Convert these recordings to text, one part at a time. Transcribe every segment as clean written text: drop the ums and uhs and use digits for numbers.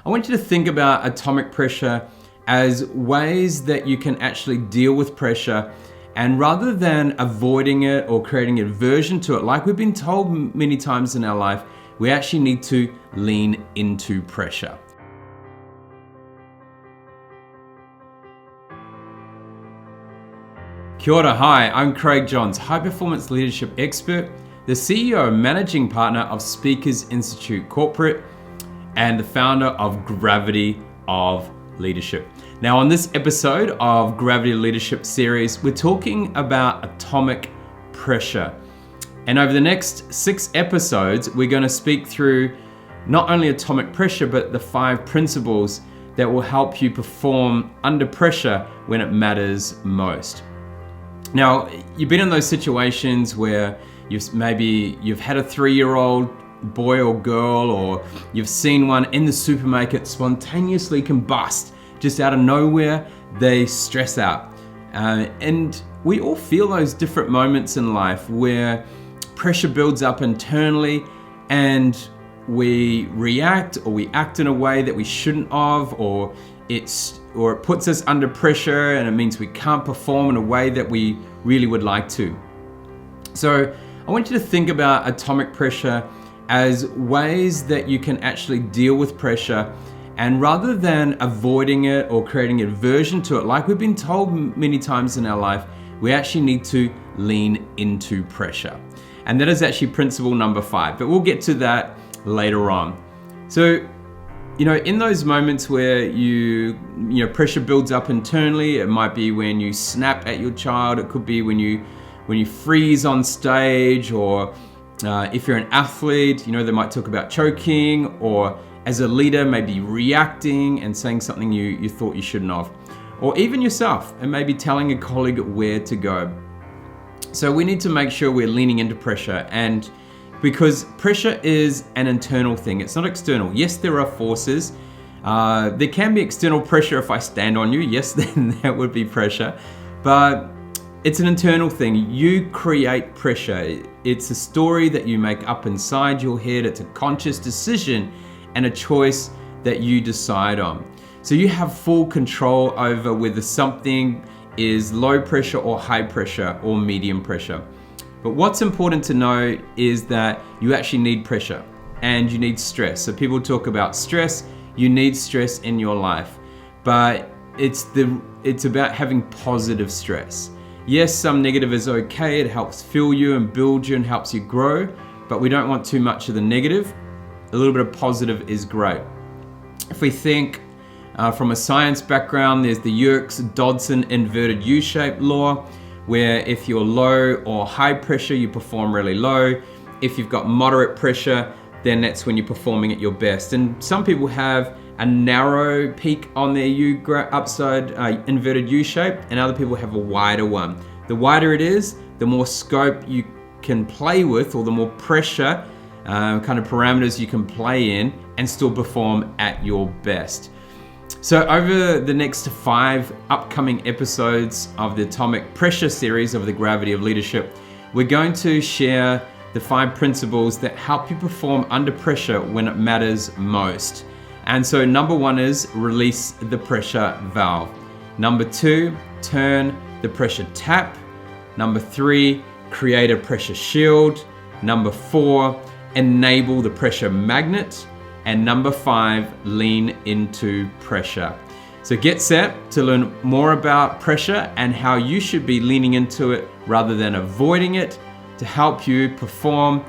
I want you to think about atomic pressure as ways that you can actually deal with pressure, and rather than avoiding it or creating an aversion to it, like we've been told many times in our life, we actually need to lean into pressure. Kia ora, hi, I'm Craig Johns, high performance leadership expert, the CEO and managing partner of Speakers Institute Corporate, and the founder of Gravity of Leadership. Now, on this episode of Gravity of Leadership series, we're talking about atomic pressure. And over the next 6 episodes, we're going to speak through not only atomic pressure, but the 5 principles that will help you perform under pressure when it matters most. Now, you've been in those situations where you've had a 3-year-old boy or girl, or you've seen one in the supermarket spontaneously combust just out of nowhere. They stress out. And we all feel those different moments in life where pressure builds up internally and we react or we act in a way that we shouldn't have, or it puts us under pressure and it means we can't perform in a way that we really would like to. So I want you to think about atomic pressure as ways that you can actually deal with pressure, and rather than avoiding it or creating an aversion to it, like we've been told many times in our life, we actually need to lean into pressure. And that is actually principle number 5, but we'll get to that later on. So, in those moments where pressure builds up internally, it might be when you snap at your child, it could be when you freeze on stage, or if you're an athlete, they might talk about choking, or as a leader, maybe reacting and saying something you thought you shouldn't have, or even yourself, and maybe telling a colleague where to go. So we need to make sure we're leaning into pressure, and because pressure is an internal thing, it's not external. Yes, there are forces. There can be external pressure if I stand on you. Yes, then that would be pressure, but it's an internal thing. You create pressure. It's a story that you make up inside your head. It's a conscious decision and a choice that you decide on. So you have full control over whether something is low pressure or high pressure or medium pressure. But what's important to know is that you actually need pressure and you need stress. So people talk about stress. You need stress in your life, but it's about having positive stress. Yes, some negative is okay. It helps fuel you and build you and helps you grow, but we don't want too much of the negative. A little bit of positive is great. If we think from a science background, there's the Yerkes-Dodson inverted U-shaped law, where if you're low or high pressure, you perform really low. If you've got moderate pressure, then that's when you're performing at your best. And some people have a narrow peak on their upside inverted U shape, and other people have a wider one. The wider it is, the more scope you can play with, or the more pressure kind of parameters you can play in and still perform at your best. So over the next 5 upcoming episodes of the Atomic Pressure series of the Gravity of Leadership, we're going to share the 5 principles that help you perform under pressure when it matters most. And so number 1 is release the pressure valve. Number 2, turn the pressure tap. Number 3, create a pressure shield. Number 4, enable the pressure magnet. And number 5, lean into pressure. So get set to learn more about pressure and how you should be leaning into it rather than avoiding it, to help you perform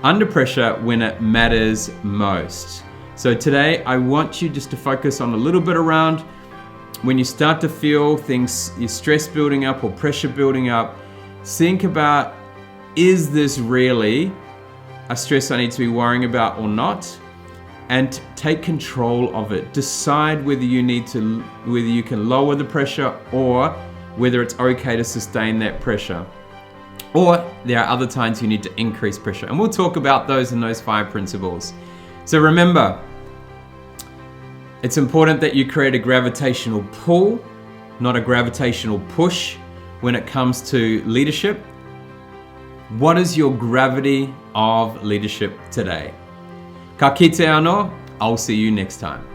under pressure when it matters most. So today, I want you just to focus on a little bit around when you start to feel things, your stress building up or pressure building up. Think about, is this really a stress I need to be worrying about or not? And take control of it. Decide whether you can lower the pressure, or whether it's okay to sustain that pressure. Or there are other times you need to increase pressure. And we'll talk about those in those 5 principles. So remember, it's important that you create a gravitational pull, not a gravitational push when it comes to leadership. What is your gravity of leadership today? Ka kite anō. I'll see you next time.